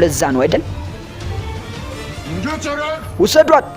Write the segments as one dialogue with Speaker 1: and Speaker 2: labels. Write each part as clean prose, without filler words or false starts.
Speaker 1: ለዛ ነው አይደል? ውሰዷት።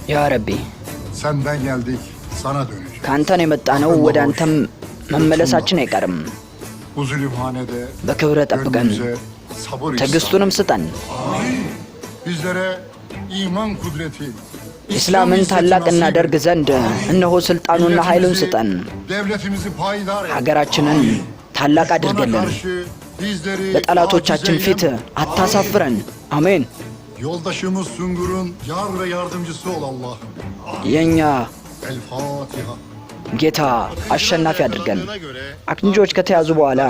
Speaker 2: Ya Rabbi.
Speaker 3: Senden geldik, sana döneceğiz.
Speaker 1: ካንተ ነው የመጣነው ወደ አንተም መመለሳችን አይቀርም።
Speaker 3: Bu zulümhanede
Speaker 1: በክብረ ጠብቀን
Speaker 3: gönlümüze sabır
Speaker 1: ትዕግስቱንም ስጠን።
Speaker 3: bizlere iman kudreti,
Speaker 1: ኢስላምን ታላቅ እናደርግ ዘንድ እነሆ ስልጣኑና ኃይሉን ስጠን።
Speaker 3: devletimizi payidar et.
Speaker 1: ሀገራችንን ታላቅ
Speaker 3: Düşmana
Speaker 1: አድርገልን።
Speaker 3: karşı bizleri
Speaker 1: በጠላቶቻችን
Speaker 3: aciz
Speaker 1: ፊት
Speaker 3: eyleme.
Speaker 1: አታሳፍረን። አሜን።
Speaker 3: Yoldaşımız Sungur'un yar ve yardımcısı ol Allah'ım.
Speaker 1: የኛ
Speaker 3: El Fatiha.
Speaker 1: ጌታ አሸናፊ አድርገን። አክንጆች ከተያዙ በኋላ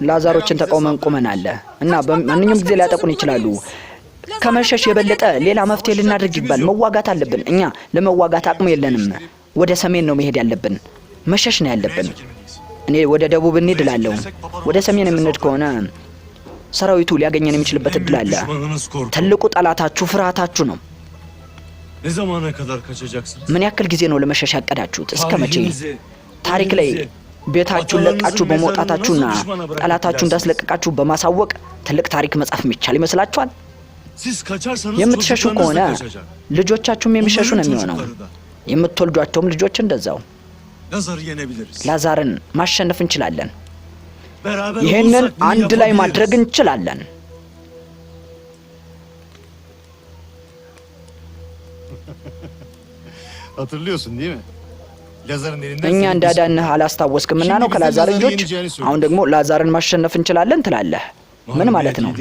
Speaker 1: ላዛሮችን ተቃውመን ቆመናል እና በማንኛውም ጊዜ ሊያጠቁን ይችላሉ። ከመሸሽ የበለጠ ሌላ መፍትሄ ልናደርግ ይባል። መዋጋት አለብን። እኛ ለመዋጋት አቅሙ የለንም። ወደ ሰሜን ነው መሄድ ያለብን። መሸሽ ነው ያለብን። እኔ ወደ ደቡብ እንሂድ እላለሁ። ወደ ሰሜን የምንሄድ ከሆነ ሰራዊቱ ሊያገኘን የሚችልበት እድል አለ። ትልቁ ጠላታችሁ ፍርሃታችሁ ነው። ምን ያክል ጊዜ ነው ለመሸሽ ያቀዳችሁት? እስከ መቼ? ታሪክ ላይ ቤታችሁን ለቃችሁ በመውጣታችሁና ጠላታችሁ እንዳስለቀቃችሁ በማሳወቅ ትልቅ ታሪክ መጻፍ የሚቻል ይመስላችኋል? የምትሸሹ ከሆነ ልጆቻችሁም የሚሸሹ ነው የሚሆነው። የምትወልዷቸውም ልጆች እንደዛው። ላዛርን ማሸነፍ እንችላለን። ይሄንን አንድ ላይ ማድረግ እንችላለን።
Speaker 2: Hatırlıyorsun değil mi? Lazar'ın elinden
Speaker 1: እኛ እንዳዳንህ አላስታወስክምና ነው ከላዛር ልጆች። አሁን ደግሞ ላዛርን ማሸነፍ እንችላለን ትላለህ። ምን ማለት ነው?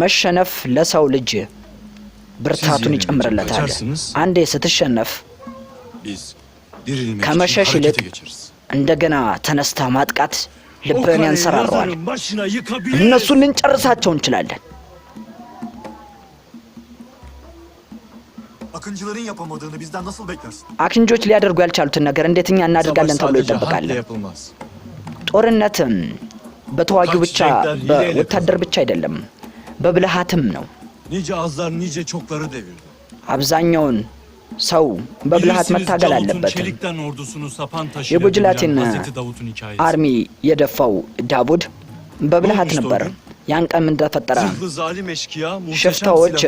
Speaker 1: መሸነፍ ለሰው ልጅ ብርታቱን ይጨምርለታል። አንዴ ስትሸነፍ ከመሸሽ ይልቅ እንደገና ተነስታ ማጥቃት ልብህን ያንሰራረዋል። እነሱን ልንጨርሳቸው እንችላለን።
Speaker 2: Akıncıların yapamadığını bizden nasıl beklersin?
Speaker 1: አክንጆች ሊያደርጉ ያልቻሉትን ነገር እንዴት እኛ እናደርጋለን ተብሎ ይጠበቃል? ጦርነትም በተዋጊው ብቻ በወታደር ብቻ አይደለም፣ በብልሃትም ነው።
Speaker 2: Nice azlar nice çokları devirdi.
Speaker 1: አብዛኛውን ሰው በብልሃት መታገል አለበት። የጉጅላቲን አርሚ የደፋው ዳቡድ በብልሃት ነበር። ያን ቀን ምን ተፈጠረ? ሽፍታዎች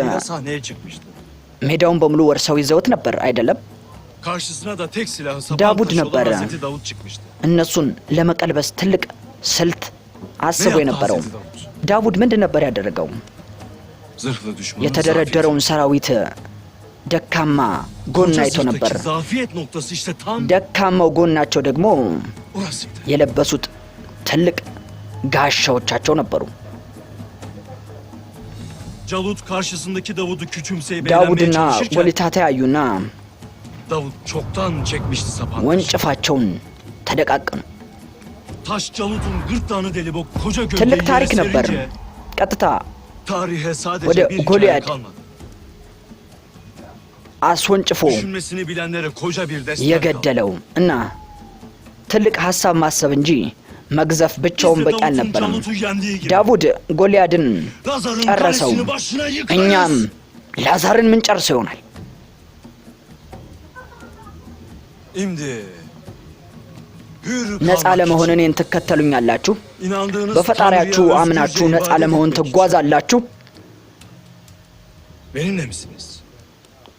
Speaker 1: ሜዳውን በሙሉ ወርሰው ይዘውት ነበር አይደለም? ዳቡድ ነበር እነሱን ለመቀልበስ ትልቅ ስልት አስቦ የነበረው። ዳቡድ ምንድን ነበር ያደረገው? የተደረደረውን ሰራዊት ደካማ ጎን አይቶ ነበር። ደካማው ጎናቸው ደግሞ የለበሱት ትልቅ ጋሻዎቻቸው ነበሩ።
Speaker 2: Calut karşısındaki Davud'u küçümseyip
Speaker 1: ዳቡድና ጎሊታ ተያዩና
Speaker 2: Davud çoktan çekmişti sapanı.
Speaker 1: ወንጭፋቸውን ተደቃቀኑ።
Speaker 2: Taş Calut'un gırtlağını delip o koca
Speaker 1: ትልቅ
Speaker 2: gövdeyi
Speaker 1: ታሪክ ነበር።
Speaker 2: serince
Speaker 1: ቀጥታ
Speaker 2: tarihe
Speaker 1: ወደ
Speaker 2: sadece bir
Speaker 1: ጎልያድ
Speaker 2: hikaye kalmadı.
Speaker 1: አስወንጭፎ
Speaker 2: Düşünmesini bilenlere koca bir destek kaldı.
Speaker 1: የገደለው እና ትልቅ ሐሳብ ማሰብ እንጂ መግዘፍ ብቻውን በቂ አልነበረም። ዳቡድ ጎልያድን ጨረሰው። እኛም ላዛርን ምን ጨርሰው ይሆናል? ነፃ ለመሆን እኔን ትከተሉኛላችሁ? በፈጣሪያችሁ አምናችሁ ነፃ ለመሆን ትጓዛላችሁ?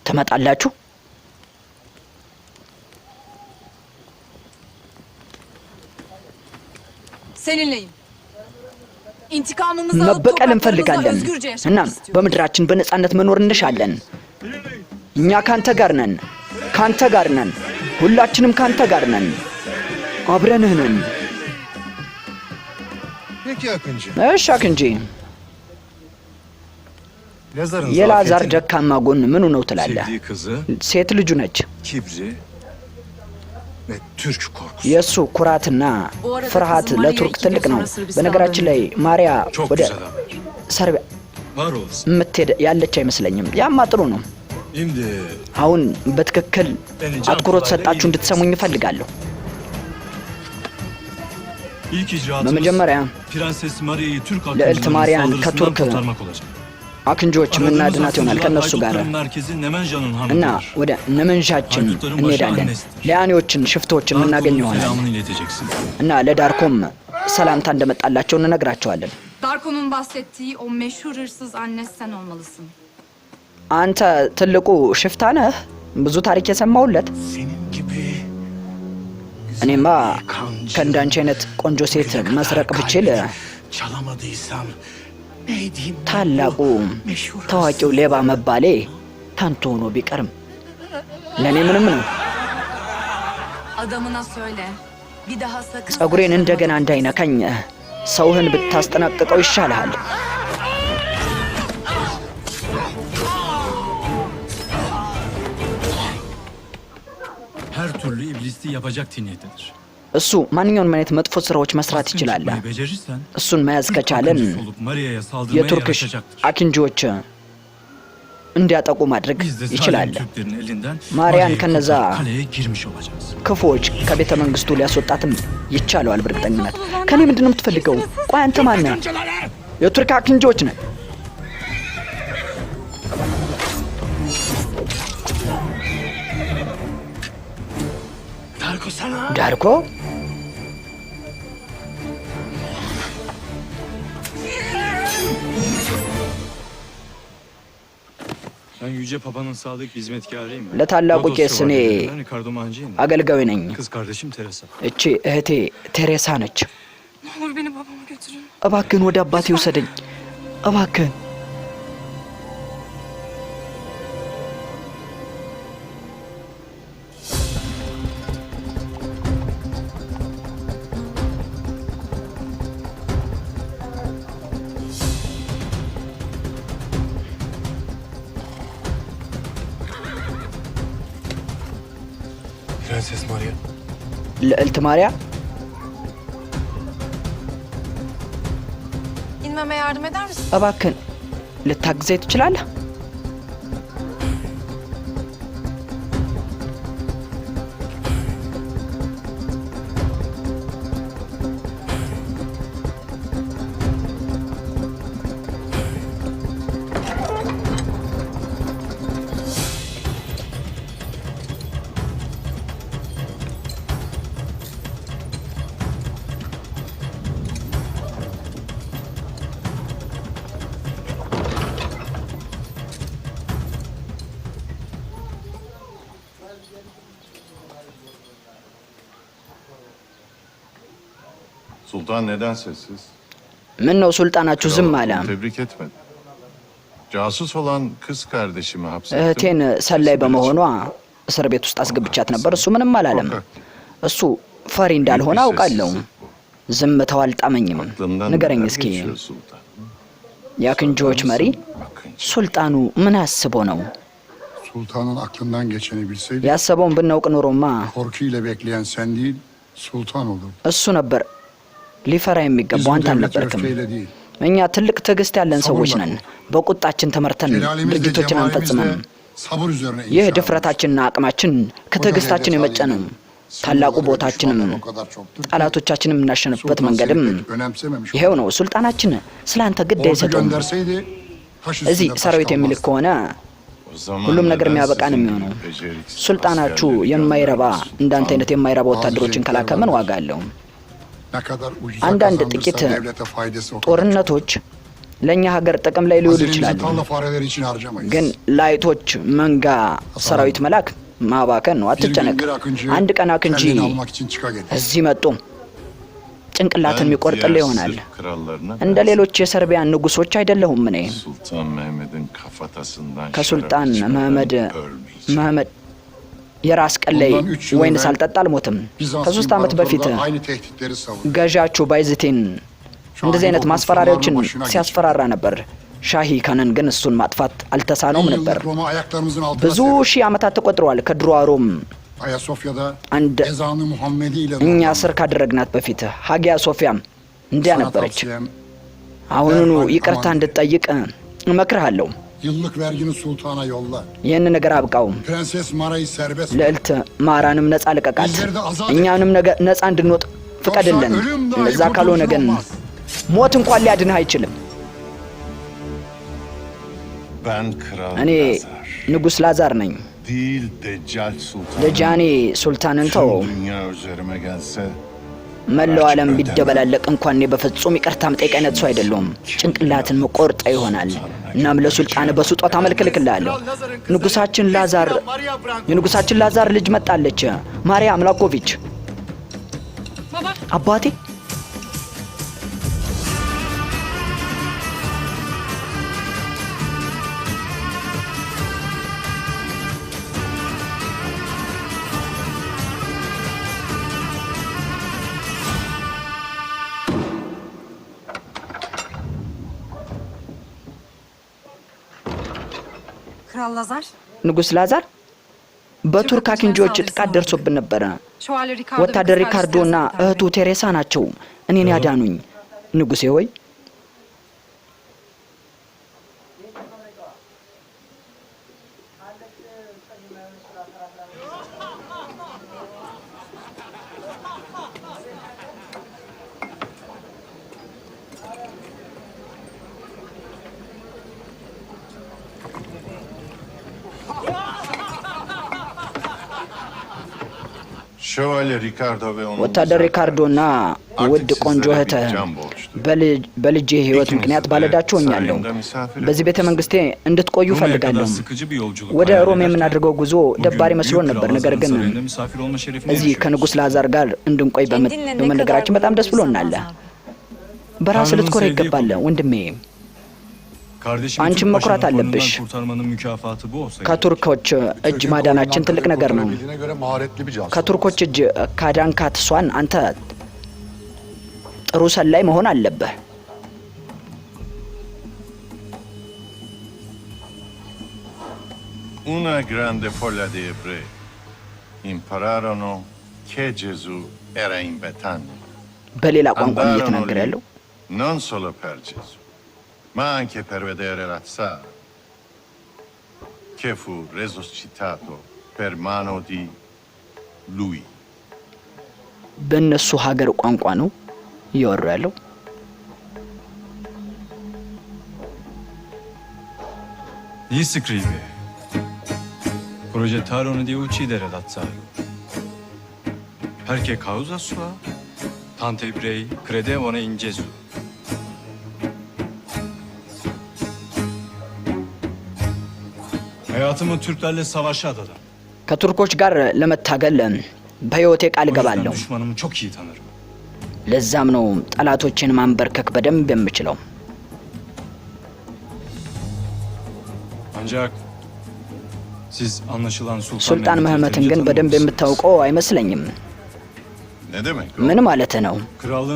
Speaker 1: ትመጣላችሁ?
Speaker 4: Seninleyim. İntikamımızı alıp
Speaker 1: መበቀል
Speaker 4: topraklarımızda
Speaker 1: እንፈልጋለን።
Speaker 4: özgürce yaşamak
Speaker 1: እናም
Speaker 4: istiyoruz.
Speaker 1: በምድራችን በነፃነት መኖር እንሻለን። እኛ ካንተ ጋር ነን፣ ካንተ ጋር ነን፣ ሁላችንም ካንተ ጋር ነን፣ አብረንህ ነን።
Speaker 2: Peki Akıncı.
Speaker 1: እሺ አክንጂ፣ የላዛር ደካማ ጎን ምኑ ነው ትላለህ? ሴት ልጁ ነች። የእሱ ኩራትና ፍርሃት ለቱርክ ትልቅ ነው። በነገራችን ላይ ማሪያ ወደ ሰርቢያ የምትሄድ ያለች አይመስለኝም። ያማ ጥሩ ነው። አሁን በትክክል አትኩሮት ሰጣችሁ እንድትሰሙኝ እፈልጋለሁ። በመጀመሪያ ልዕልት ማሪያን ከቱርክ አክንጆች ምናድናት ይሆናል ከነሱ ጋር እና ወደ ነመንዣችን እንሄዳለን። ሊያኔዎችን ሽፍቶችን ምናገኝ ይሆናል እና ለዳርኮም ሰላምታ እንደመጣላቸው እንነግራቸዋለን።
Speaker 4: Darko'nun bahsettiği o meşhur hırsız annesi sen olmalısın.
Speaker 1: አንተ ትልቁ ሽፍታ ነህ፣ ብዙ ታሪክ የሰማሁለት። እኔማ ከእንዳንቺ አይነት ቆንጆ ሴት መስረቅ ብችል ታላቁ ታዋቂው ሌባ መባሌ ከንቱ ሆኖ ቢቀርም ለእኔ ምንም ነው።
Speaker 4: Adamına söyle. Bir daha sakın.
Speaker 1: ጸጉሬን እንደገና እንዳይነካኝ ሰውህን ብታስጠነቅቀው ይሻልሃል።
Speaker 2: Her türlü iblisliği yapacak tiniyettedir.
Speaker 1: እሱ ማንኛውንም አይነት መጥፎ ስራዎች መስራት ይችላል። እሱን መያዝ ከቻለን የቱርክሽ አኪንጂዎች እንዲያጠቁ ማድረግ ይችላል። ማሪያን ከነዛ ክፉዎች ከቤተ መንግስቱ ሊያስወጣትም ይቻለዋል በእርግጠኝነት። ከኔ ምንድነው የምትፈልገው? ቆይ አንተ ማን ነህ? የቱርክ አኪንጂዎች ነን። ዳርኮ
Speaker 2: Ben Yüce Papa'nın sadık hizmetkarıyım.
Speaker 1: ለታላቁ ቄስ እኔ አገልጋዊ ነኝ።
Speaker 2: Kız kardeşim Teresa.
Speaker 1: እቺ እህቴ ቴሬሳ ነች።
Speaker 4: Ne olur beni babama götürün.
Speaker 1: እባክህን ወደ አባቴ ውሰደኝ እባክህን።
Speaker 3: Prenses Maria.
Speaker 1: ልዕልት ማርያ
Speaker 4: İnmeme yardım eder misin?
Speaker 1: እባክህን ልታግዘኝ ትችላለህ?
Speaker 5: Sultan neden sessiz?
Speaker 1: ምን ነው ሱልጣናችሁ ዝም አለ?
Speaker 5: Tebrik etmedi. Casus olan kız kardeşimi hapsettim.
Speaker 1: እህቴን ሰላይ በመሆኗ እስር ቤት ውስጥ አስገብቻት ነበር። እሱ ምንም አላለም። እሱ ፈሪ እንዳልሆነ አውቃለሁ። ዝምታው አልጣመኝም። ንገረኝ እስኪ የአክንጆች መሪ ሱልጣኑ ምን አስቦ ነው?
Speaker 3: Sultanın aklından geçeni bilseydi
Speaker 1: ያሰበውን ብናውቅ ኖሮማ
Speaker 3: korkuyla bekleyen sen değil, sultan olurdu.
Speaker 1: እሱ ነበር ሊፈራ የሚገባው፣ አንተ
Speaker 3: devlet
Speaker 1: አልነበርክም።
Speaker 3: öfkeyle değil.
Speaker 1: እኛ ትልቅ ትዕግስት ያለን ሰዎች ነን። በቁጣችን ተመርተን
Speaker 3: Celalimiz de
Speaker 1: ድርጊቶችን
Speaker 3: cemalimiz
Speaker 1: አንፈጽምም።
Speaker 3: de sabır üzerine
Speaker 1: ይህ
Speaker 3: inşa.
Speaker 1: ድፍረታችንና አቅማችን ከትዕግስታችን የመጨ ነው። ታላቁ ቦታችንም
Speaker 3: O kadar çoktur ki
Speaker 1: ጠላቶቻችንም የምናሸንፍበት
Speaker 3: Sultan
Speaker 1: መንገድም
Speaker 3: seni pek önemsememiş.
Speaker 1: ይሄው ነው። ሱልጣናችን ስለ አንተ ግድ
Speaker 3: Ordu
Speaker 1: አይሰጠውም።
Speaker 3: gönderseydi taş
Speaker 1: እዚህ
Speaker 3: üstünde taş
Speaker 1: ሰራዊት የሚልክ
Speaker 3: kalmazdı.
Speaker 1: ከሆነ
Speaker 5: O zaman
Speaker 1: ሁሉም ነገር
Speaker 5: neden
Speaker 1: የሚያበቃ ነው
Speaker 5: sizin
Speaker 1: የሚሆነው።
Speaker 5: beceriksiz
Speaker 1: ሱልጣናችሁ
Speaker 5: askerleri
Speaker 1: የማይረባ
Speaker 5: gönderdiniz?
Speaker 1: እንዳንተ አይነት የማይረባ ወታደሮችን ከላከ ምን ዋጋ አለው?
Speaker 3: Ne kadar ucuza
Speaker 1: አንዳንድ
Speaker 3: kazanırsa
Speaker 1: ጥቂት
Speaker 3: devlete faydası o kadar.
Speaker 1: ጦርነቶች ለእኛ ሀገር ጥቅም ላይ ሊውሉ
Speaker 3: Hazinemizi
Speaker 1: ይችላሉ።
Speaker 3: tarla fareleri için harcamayız.
Speaker 1: ግን ላይቶች መንጋ ሰራዊት መላክ ማባከን ነው።
Speaker 3: Bir gün
Speaker 1: አትጨነቅ።
Speaker 3: bir akıncı
Speaker 1: አንድ ቀን አክንጂ
Speaker 3: kendini almak için çıka gelir.
Speaker 1: እዚህ መጡ። ጭንቅላትን
Speaker 5: Ben
Speaker 1: የሚቆርጥልህ
Speaker 5: diğer
Speaker 1: ይሆናል።
Speaker 5: Sırp krallarına
Speaker 1: እንደ ሌሎች የሰርቢያን ንጉሶች አይደለሁም እኔ።
Speaker 5: Sultan Mehmet'in kafatasından
Speaker 1: ከሱልጣን
Speaker 5: şarap içmeden
Speaker 1: መህመድ
Speaker 5: ölmeyeceğim.
Speaker 1: የራስ ቀን ላይ
Speaker 3: Bundan 3 yıl
Speaker 1: ወይን
Speaker 3: evvel
Speaker 1: ሳልጠጣ አልሞትም።
Speaker 3: Bizans
Speaker 1: ከ3 ዓመት በፊት
Speaker 3: imparatorluğu aynı tehditleri savurdu.
Speaker 1: ገዣችሁ ባይዝቴን እንደዚህ አይነት ማስፈራሪያዎችን ሲያስፈራራ ነበር። ሻሂ ካንን ግን እሱን ማጥፋት አልተሳነውም ነበር።
Speaker 3: Roma ayaklarımızın altına
Speaker 1: ብዙ ሺህ ዓመታት ተቆጥረዋል ከድሮ ሮም
Speaker 3: Ayasofya'da
Speaker 1: አንድ
Speaker 3: ezanı Muhammedi ile
Speaker 1: እኛ ስር ካደረግናት በፊት ሀጊያ ሶፊያም እንዲያ ነበረች። አሁኑኑ ይቅርታ እንድትጠይቅ እመክርሃለሁ።
Speaker 3: yıllık vergini sultana yolla.
Speaker 1: ይህን ነገር አብቃው።
Speaker 3: Prenses Mara'yı serbest bırak.
Speaker 1: ልዕልት ማራንም ነፃ ልቀቃት። እኛንም ነፃ እንድንወጥ ፍቀድልን። እዛ ካልሆነ ግን ሞት እንኳን ሊያድንህ አይችልም።
Speaker 5: Ben Kral
Speaker 1: እኔ
Speaker 5: Lazar.
Speaker 1: ንጉሥ ላዛር ነኝ።
Speaker 5: Değil Deccal Sultan.
Speaker 1: ደጃኔ ሱልታንን ተው።
Speaker 5: Tüm dünya üzerime gelse
Speaker 1: መላው ዓለም ቢደበላለቅ እንኳን እኔ በፍጹም ይቅርታ መጠየቅ አይነት ሰው አይደለሁም። ጭንቅላትን መቆርጠ ይሆናል። እናም ለሱልጣን በስጦታ መልክ እልክልሃለሁ። የንጉሳችን ላዛር ልጅ መጣለች። ማሪያ አምላኮቪች። አባቴ
Speaker 4: Kral Lazar.
Speaker 1: ንጉሥ ላዛር በቱርክ አኪንጆች ጥቃት ደርሶብን ነበረ።
Speaker 4: Şövalye Ricardo.
Speaker 1: ወታደር ሪካርዶ እና እህቱ ቴሬሳ ናቸው እኔን ያዳኑኝ። ንጉሴ ሆይ
Speaker 5: Şövalye Ricardo ve onun
Speaker 1: ወታደር ሪካርዶና ውድ ቆንጆ እህትህ በልጄ ሕይወት ምክንያት ባለዳቸው ሆኛለሁ። በዚህ ቤተ መንግስቴ እንድትቆዩ
Speaker 2: Roma'ya
Speaker 1: ፈልጋለሁ።
Speaker 2: kadar sıkıcı bir yolculuk.
Speaker 1: ወደ
Speaker 2: hayal
Speaker 1: ሮም
Speaker 2: ederken
Speaker 1: የምናደርገው ጉዞ ደባሪ
Speaker 2: bugün
Speaker 1: መስሎን
Speaker 2: büyük
Speaker 1: ነበር።
Speaker 2: Kral
Speaker 1: ነገር
Speaker 2: Lazar'ın
Speaker 1: ግን
Speaker 2: sarayında misafir olma şerefine
Speaker 1: እዚህ
Speaker 2: erişiyoruz.
Speaker 1: ከንጉሥ ላዛር ጋር እንድንቆይ በመነገራችን በጣም ደስ ብሎናል። በራስ ልትኮራ ይገባል ወንድሜ።
Speaker 2: Kardeşim
Speaker 1: አንቺም መኩራት አለብሽ።
Speaker 2: kurtarmanın mükafatı bu olsa gerek.
Speaker 1: ከቱርኮች እጅ ማዳናችን ትልቅ ነገር ነው።
Speaker 3: Bildiğine göre maharetli bir casus.
Speaker 1: ከቱርኮች እጅ ካዳንካት እሷን አንተ ጥሩ ሰላይ መሆን አለብህ።
Speaker 5: Una grande folla di ebrei impararono che Gesù era in Betania.
Speaker 1: በሌላ ቋንቋ እየተናገረ ያለው
Speaker 5: Non solo per Gesù, ma anche per vedere Lazzaro, che fu resuscitato per mano di lui.
Speaker 1: በእነሱ ሀገር ቋንቋ ነው እያወሩ ያለው።
Speaker 2: Gli scrive. Progettarono di uccidere Lazzaro. Perché causa sua, tanti ebrei credevano in Gesù. Hayatımı Türklerle savaşa adadım.
Speaker 1: ከቱርኮች ጋር ለመታገል በሕይወቴ ቃል
Speaker 2: O yüzden
Speaker 1: እገባለሁ።
Speaker 2: düşmanımı çok iyi tanırım.
Speaker 1: ለዛም ነው ጠላቶችን ማንበርከክ በደንብ የምችለው።
Speaker 2: Ancak siz anlaşılan
Speaker 1: ሱልጣን መህመትን ግን በደንብ የምታውቀው አይመስለኝም።
Speaker 5: Ne demek?
Speaker 1: ምን ማለት ነው?
Speaker 2: Krallığın